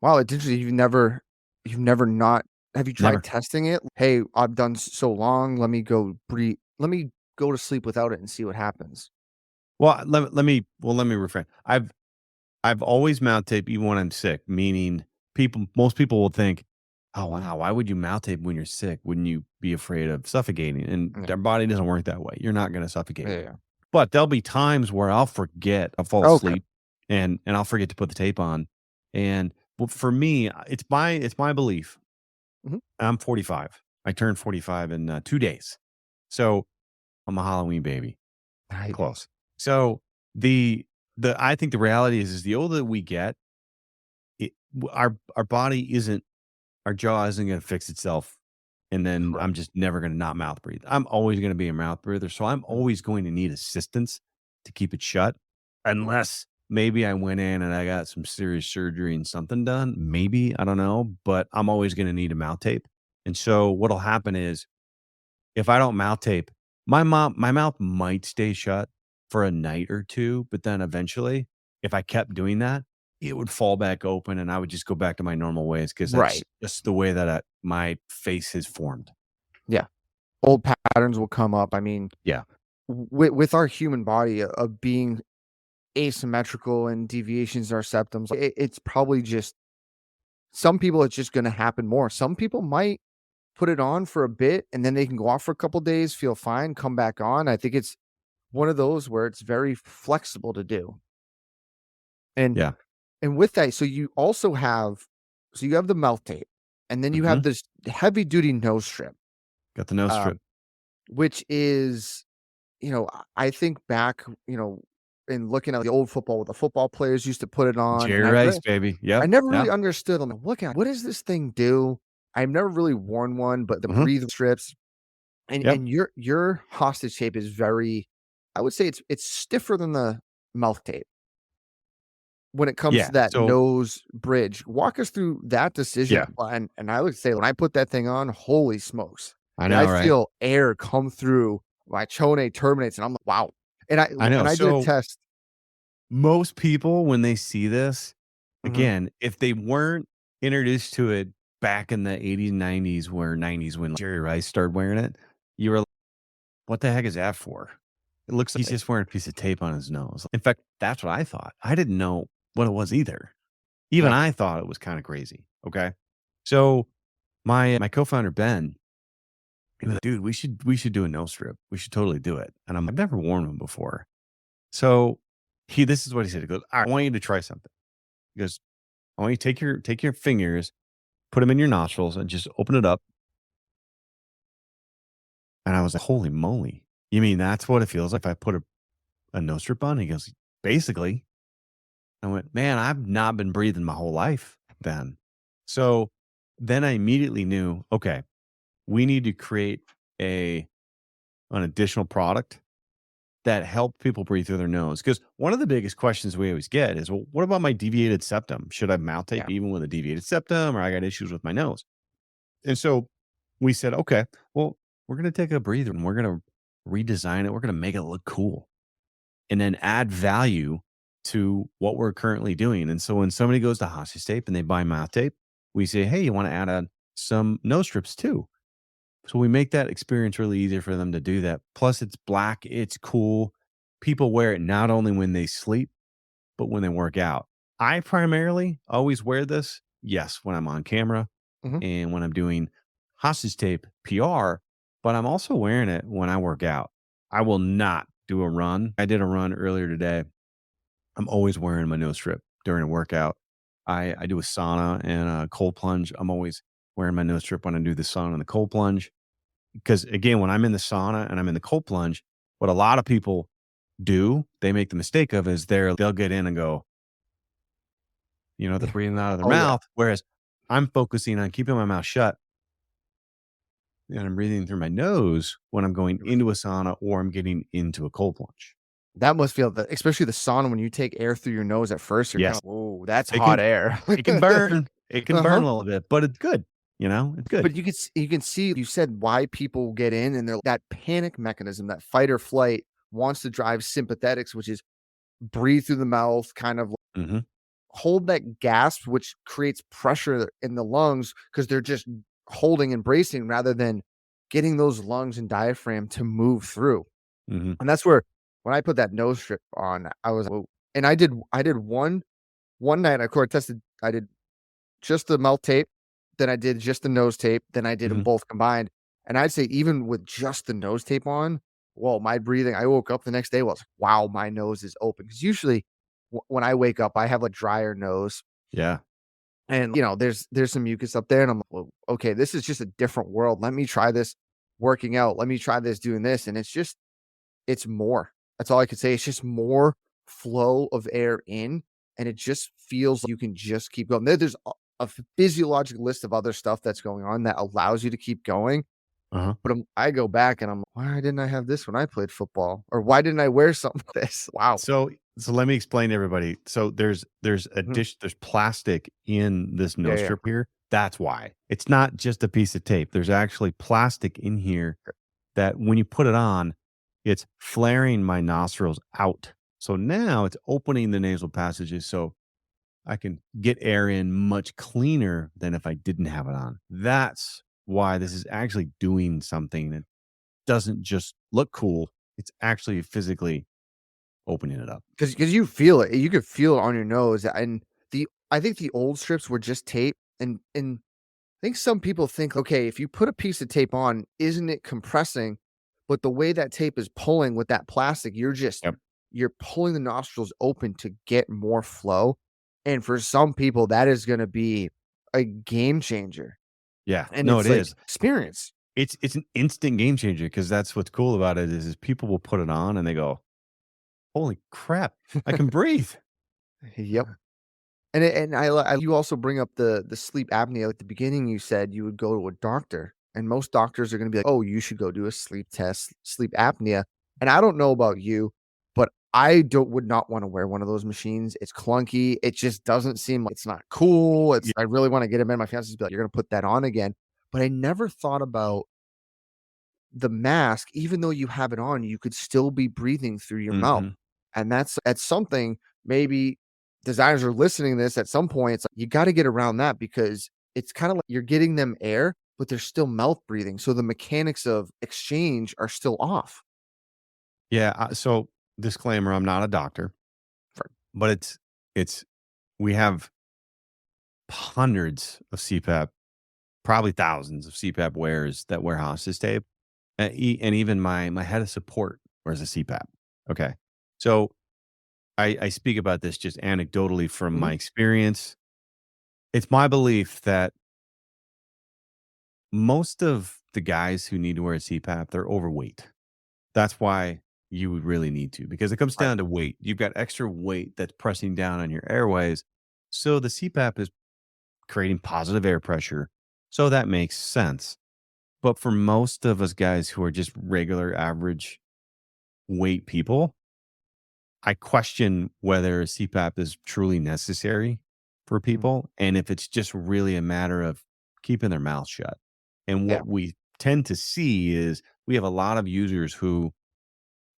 Wow, it's interesting. You've never not. Have you tried never. testing it? Hey, I've done so long. Let me go breathe. Let me go to sleep without it and see what happens. Well, let me refrain. I've always mouth tape even when I'm sick, meaning most people will think, "Oh, wow, why would you mouth tape when you're sick? Wouldn't you be afraid of suffocating?" And Yeah, their body doesn't work that way. You're not gonna yeah, suffocate. yeah. But there'll be times where I'll forget, I'll fall Okay. asleep and I'll forget to put the tape on. And well, for me, it's my belief. Mhm. I'm 45. I turned 45 in 2 days. So, I'm a Halloween baby. Right. Close. So, the I think the reality is the older we get, our body isn't our jaw isn't gonna fix itself and then I'm just never going to not mouth breathe. I'm always going to be a mouth breather. So I'm always going to need assistance to keep it shut, unless maybe I went in and I got some serious surgery and something done. Maybe, I don't know, but I'm always going to need a mouth tape. And so what'll happen is if I don't mouth tape, my mouth might stay shut for a night or two, but then eventually, if I kept doing that, it would fall back open and I would just go back to my normal ways because that's Right. just the way that my face has formed. Yeah. Old patterns will come up. I mean, Yeah. with our human body of being asymmetrical and deviations in our septums, it's probably just some people it's just going to happen more. Some people might put it on for a bit and then they can go off for a couple days, feel fine, come back on. I think it's one of those where it's very flexible to do. And Yeah. and with that, so you also have you have the mouth tape, and then you have this heavy duty nose strip, Got the nose strip. which is, I think back, in looking at the old football, what the football players used to put it on. Jerry Rice, baby. Yep. I never Yeah. really understood. I'm like, what does this thing do? I've never really worn one, but the breathe strips and your hostage tape is very, I would say it's stiffer than the mouth tape when it comes to that So nose bridge. Walk us through that decision. And I would say when I put that thing on, holy smokes. I know, I right? feel air come through, my chone terminates, and I'm like, wow. And I know. I did a test. Most people, when they see this, again, if they weren't introduced to it back in the 80s, 90s, when Jerry Rice started wearing it, you were like, what the heck is that for? It looks like he's just wearing a piece of tape on his nose. In fact, that's what I thought. I didn't know what it was either. Even I thought it was kind of crazy. Okay. So my co-founder, Ben, he was like, dude, we should do a nose strip. We should totally do it. And I've never worn one before. So this is what he said. He goes, all right, I want you to try something. He goes, I want you to take your fingers, put them in your nostrils and just open it up. And I was like, holy moly. You mean that's what it feels like if I put a nose strip on? He goes, basically. I went, man, I've not been breathing my whole life then. So then I immediately knew, okay, we need to create an additional product that help people breathe through their nose. Because one of the biggest questions we always get is, well, what about my deviated septum? Should I mouth tape even with a deviated septum, or I got issues with my nose? And so we said, okay, well, we're going to take a breather and we're going to redesign it. We're going to make it look cool and then add value to what we're currently doing. And so when somebody goes to hostage tape and they buy mouth tape, we say, hey, you want to add on some nose strips too? So we make that experience really easy for them to do that. Plus, it's black, it's cool. People wear it not only when they sleep, but when they work out. I primarily always wear this, yes, when I'm on camera and when I'm doing hostage tape PR, but I'm also wearing it when I work out. I will not do a run. I did a run earlier today. I'm always wearing my nose strip during a workout. I do a sauna and a cold plunge. I'm always wearing my nose strip when I do the sauna and the cold plunge. Because again, when I'm in the sauna and I'm in the cold plunge, what a lot of people do, they make the mistake of is they'll get in and go, they're breathing out of their mouth. Whereas I'm focusing on keeping my mouth shut and I'm breathing through my nose when I'm going into a sauna or I'm getting into a cold plunge. That must feel, especially the sauna, when you take air through your nose at first, you're kind of, whoa, that's hot air. It can burn. It can burn a little bit, but it's good. It's good. But you can see, you said why people get in, and that panic mechanism, that fight or flight wants to drive sympathetics, which is breathe through the mouth, kind of hold that gasp, which creates pressure in the lungs because they're just holding and bracing rather than getting those lungs and diaphragm to move through. And that's where, when I put that nose strip on, I was, whoa. And I did one night, I did just the mouth tape, then I did just the nose tape, then I did them both combined. And I'd say even with just the nose tape on, well, my breathing, I woke up the next day, was wow, my nose is open. Because usually when I wake up, I have a drier nose. Yeah. And, there's some mucus up there. And I'm like, well, okay, this is just a different world. Let me try this working out. Let me try this doing this. And it's more. That's all I could say. It's just more flow of air in. And it just feels like you can just keep going. There's a physiological list of other stuff that's going on that allows you to keep going. Uh-huh. But I go back and I'm, why didn't I have this when I played football? Or why didn't I wear something like this? Wow. So let me explain to everybody. So there's a Mhm. there's plastic in this Yeah, nose yeah. strip here. That's why. It's not just a piece of tape. There's actually plastic in here that when you put it on, it's flaring my nostrils out. So now it's opening the nasal passages so I can get air in much cleaner than if I didn't have it on. That's why this is actually doing something that doesn't just look cool. It's actually physically opening it up. Because you feel it. You could feel it on your nose. And I think the old strips were just tape. And I think some people think, okay, if you put a piece of tape on, isn't it compressing? But the way that tape is pulling with that plastic, Yep. you're pulling the nostrils open to get more flow. And for some people, that is going to be a game changer. Yeah. And No, it it's like is. experience. It's an instant game changer because that's what's cool about it is people will put it on and they go, "Holy crap, I can breathe." Yep. And you also bring up the sleep apnea. At the beginning, you said you would go to a doctor, and most doctors are gonna be like, "Oh, you should go do a sleep test, sleep apnea." And I don't know about you, but I don't would not wanna wear one of those machines. It's clunky. It just doesn't seem like it's not cool. Yeah. I really wanna get him in. My fiance's be like, "You're gonna put that on again." But I never thought about the mask, even though you have it on, you could still be breathing through your mouth. Mhm. And that's something maybe designers are listening to this at some point. It's like, you got to get around that because it's kind of like you're getting them air, but they're still mouth breathing. So the mechanics of exchange are still off. Yeah, so disclaimer, I'm not a doctor, For- but it's we have hundreds of CPAP, probably thousands of CPAP wearers that wear hostage tape. And even my head of support wears a CPAP. Okay. So I speak about this just anecdotally from Mhm. my experience. It's my belief that most of the guys who need to wear a CPAP, they're overweight. That's why you would really need to, because it comes Right. down to weight. You've got extra weight that's pressing down on your airways. So the CPAP is creating positive air pressure. So that makes sense. But for most of us guys who are just regular average weight people, I question whether CPAP is truly necessary for Mm. people and if it's just really a matter of keeping their mouth shut. And Yeah. what we tend to see is we have a lot of users who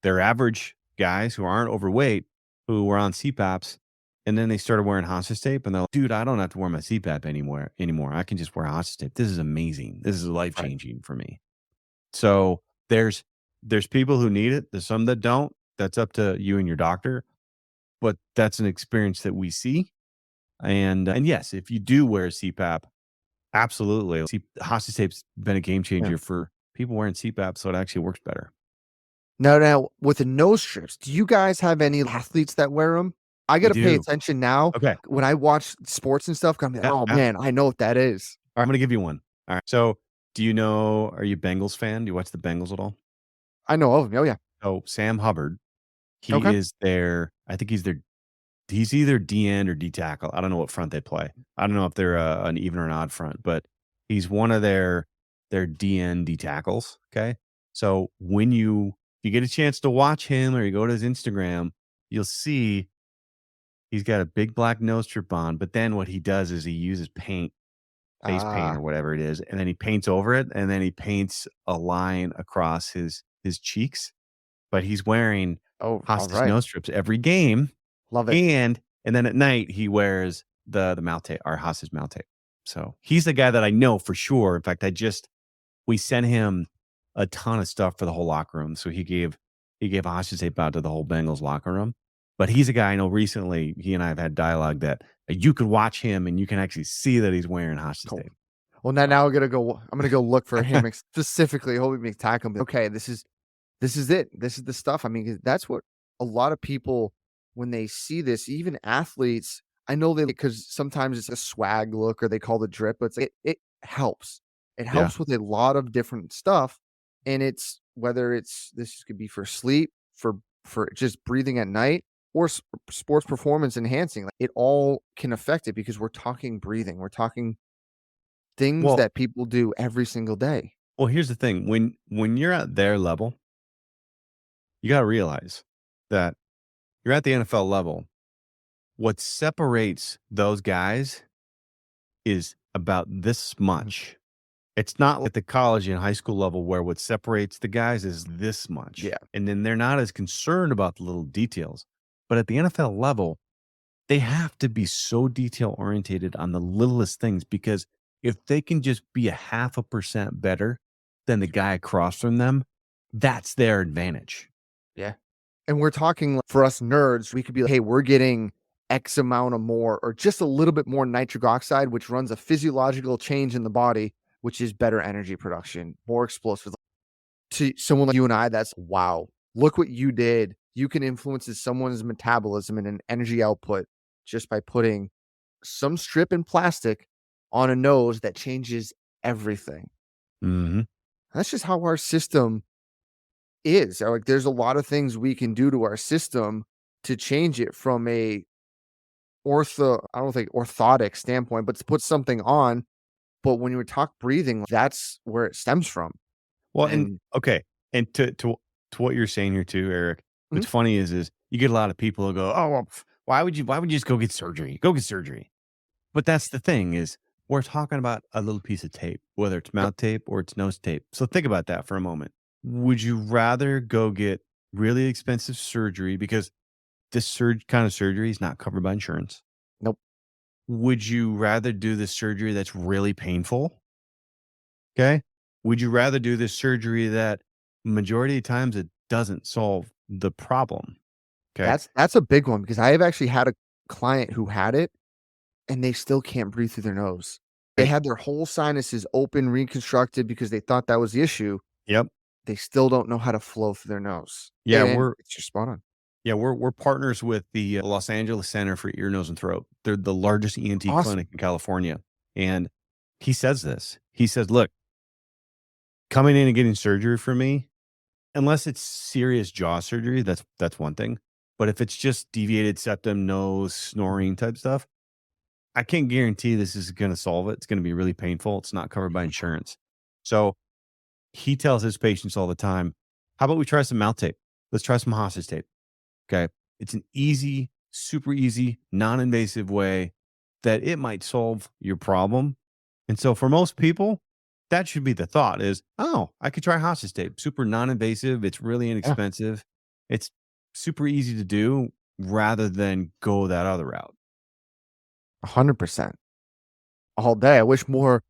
they're average guys who aren't overweight who were on CPAPs and then they started wearing hostage tape and they're like, dude, I don't have to wear my CPAP anymore. I can just wear hostage tape. This is amazing. This is life Right. changing for me. So there's people who need it. There's some that don't. That's up to you and your doctor. But that's an experience that we see. And yes, if you do wear CPAP, absolutely. Hostage tape's been a game Yeah. changer for people wearing CPAP, so it actually works better. Now, with the nose strips, do you guys have any athletes that wear them? I We got to pay do. attention now Okay. when I watch sports and stuff. I'm like, Yeah, oh man, I know what that is. I'm gonna give you one. All right. So, do you know? Are you Bengals fan? Do you watch the Bengals at all? I know of them. Oh yeah. So Sam Hubbard, he Okay. is their. I think he's their. He's either D end or D tackle. I don't know what front they play. I don't know if they're an even or an odd front, but he's one of their D end D tackles. Okay. So when you get a chance to watch him or you go to his Instagram, you'll see he's got a big black nose strip on. But then what he does is he uses paint, face paint Ah. or whatever it is, and then he paints over it, and then he paints a line across his cheeks. But he's wearing Oh, all hostage right. nose strips every game, Love it. and then at night he wears the mouth tape or hostage mouth tape. So he's the guy that I know for sure. In fact, we sent him a ton of stuff for the whole locker room. So he gave a hostage tape out to the whole Bengals locker room. But he's a guy I know recently, he and I have had dialogue that you could watch him and you can actually see that he's wearing hostage Cool. tape. Well, now I'm gonna go look for him specifically. Hoping me tackle him. Okay, this is it. This is the stuff. I mean, 'cause that's what a lot of people when they see this, even athletes. I know they because sometimes it's a swag look or they call the drip, but it helps. It Yeah. helps with a lot of different stuff, and it's whether it's this could be for sleep, for just breathing at night. or sports performance enhancing. Like, it all can affect it because we're talking breathing. We're talking things Well, that people do every single day. well, here's the thing. When you're at their level, you got to realize that you're at the NFL level. What separates those guys is about this Mhm. much. It's not like the college and high school level where what separates the guys is this much. Yeah. And then they're not as concerned about the little details. But at the NFL level, they have to be so detail orientated on the littlest things because if they can just be a 0.5% better than the guy across from them, that's their advantage. Yeah. And we're talking like, for us nerds, we could be like, hey, we're getting X amount of more or just a little bit more nitric oxide, which runs a physiological change in the body, which is better energy production, more explosive. To someone like you and I, that's wow. Look what you did. You can influence someone's metabolism and an energy output just by putting some strip in plastic on a nose that changes everything. Mhm. That's just how our system is. Like, there's a lot of things we can do to our system to change it from a I don't think orthotic standpoint, but to put something on. But when you talk breathing, that's where it stems from. Well, and And okay, and to what you're saying here too, Eric. Mhm. What's funny is you get a lot of people who go, "Oh, well, why would you just go get surgery? Go get surgery." But that's the thing is we're talking about a little piece of tape, whether it's Yep. mouth tape or it's nose tape. So think about that for a moment. Would you rather go get really expensive surgery because this kind of surgery is not covered by insurance? Nope. Would you rather do this surgery that's really painful? Okay. Would you rather do this surgery that majority of times it doesn't solve the problem? Okay. That's a big one because I have actually had a client who had it and they still can't breathe through their nose. They Right. had their whole sinuses open, reconstructed because they thought that was the issue. Yep. They still don't know how to flow through their nose. Yeah, And it's just spot on. we're partners with the Los Angeles Center for Ear, Nose, and Throat. They're the largest ENT Awesome. clinic in California, and he says this. He says, "Look, coming in and getting surgery for me, unless it's serious jaw surgery, that's one thing. But if it's just deviated septum, nose, snoring type stuff, I can't guarantee this is going to solve it. It's going to be really painful. It's not covered by insurance." So he tells his patients all the time, "How about we try some mouth tape? Let's try some hostage tape." Okay. It's an easy, super easy, non invasive way that it might solve your problem. And so for most people, that should be the thought is, oh, I could try hostage tape. Super non invasive. It's really Yeah, inexpensive. It's super easy to do rather than go that other route. 100%. All day. I wish more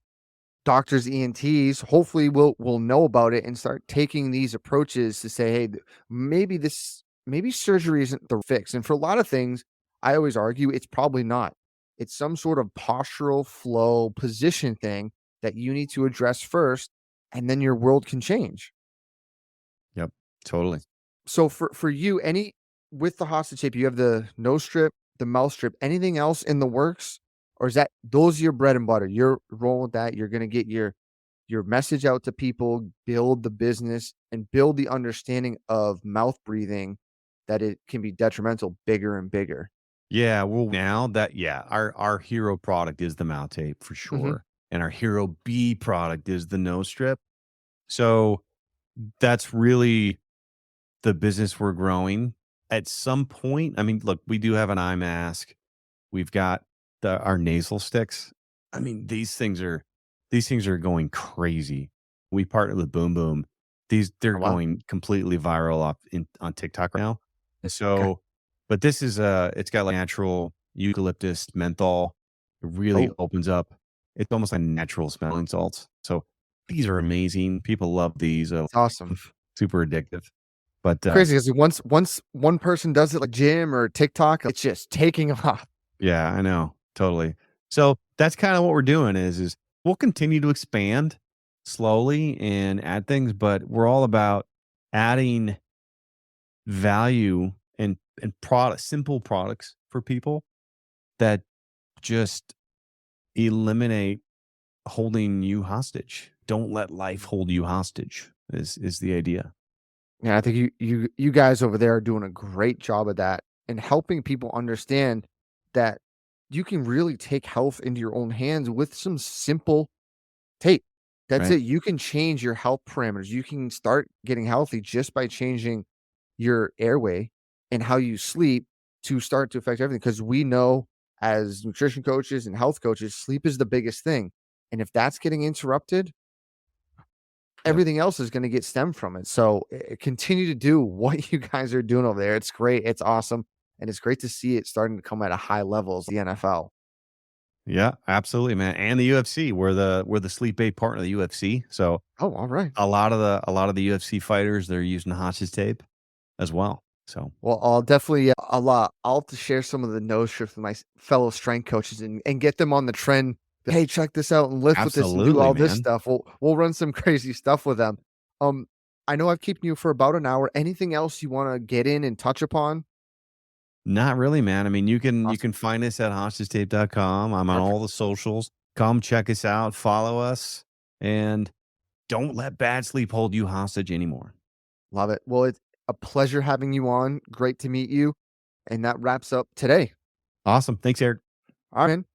doctors, ENTs, hopefully will know about it and start taking these approaches to say, hey, maybe surgery isn't the fix. And for a lot of things, I always argue it's probably not. It's some sort of postural flow position thing that you need to address first, and then your world can change. Yep. Totally. So for you, any with the hostage tape, you have the nose strip, the mouth strip, anything else in the works? Or is that those are your bread and butter? You're rolling with that. You're gonna get your message out to people, build the business, and build the understanding of mouth breathing that it can be detrimental bigger and bigger. Yeah. Well, now that, yeah, our hero product is the mouth tape for Mhm. sure. And our hero B product is the nose strip. So that's really the business we're growing. At some point, I mean, look, we do have an eye mask. We've got our nasal sticks. I mean, these things are going crazy. We partnered with Boom Boom. They're Oh, wow. going completely viral on TikTok right now. Okay. So, but this is it's got like natural eucalyptus menthol. It really Oh, opens up. It's almost like natural smelling salts. So these are amazing. People love these. it's awesome. Super addictive. But Crazy because once one person does it like gym or TikTok, it's just taking off. yeah, I know. Totally. So that's kind of what we're doing is we'll continue to expand slowly and add things, but we're all about adding value and simple products for people that just eliminate holding you hostage. Don't let life hold you hostage is the idea. Yeah, I think you guys over there are doing a great job of that. and helping people understand that you can really take health into your own hands with some simple tape. That's Right. it. You can change your health parameters. You can start getting healthy just by changing your airway and how you sleep to start to affect everything. Because we know as nutrition coaches and health coaches, sleep is the biggest thing. And if that's getting interrupted, Yep. everything else is going to get stemmed from it. So continue to do what you guys are doing over there. It's great. It's awesome. And it's great to see it starting to come at a high levels, the NFL. Yeah, absolutely, man. And the UFC, we're the sleep aid partner of the UFC. So Oh, all right. a lot of the UFC fighters, they're using hostage tape as well. So Well, I'll definitely I'll have to share some of the nose strips with my fellow strength coaches and get them on the trend. Hey, check this out and lift with this and do absolutely, all this man. stuff. We'll run some crazy stuff with them. Um, I know I've kept you for about an hour. Anything else you want to get in and touch upon? Not really, man. I mean, you can Awesome. find us at hostagetape.com. I'm on Perfect. all the socials. Come check us out, follow us, and don't let bad sleep hold you hostage anymore. Love it. Well, it's a pleasure having you on. Great to meet you. And that wraps up today. Awesome. Thanks, Eric. All right, man.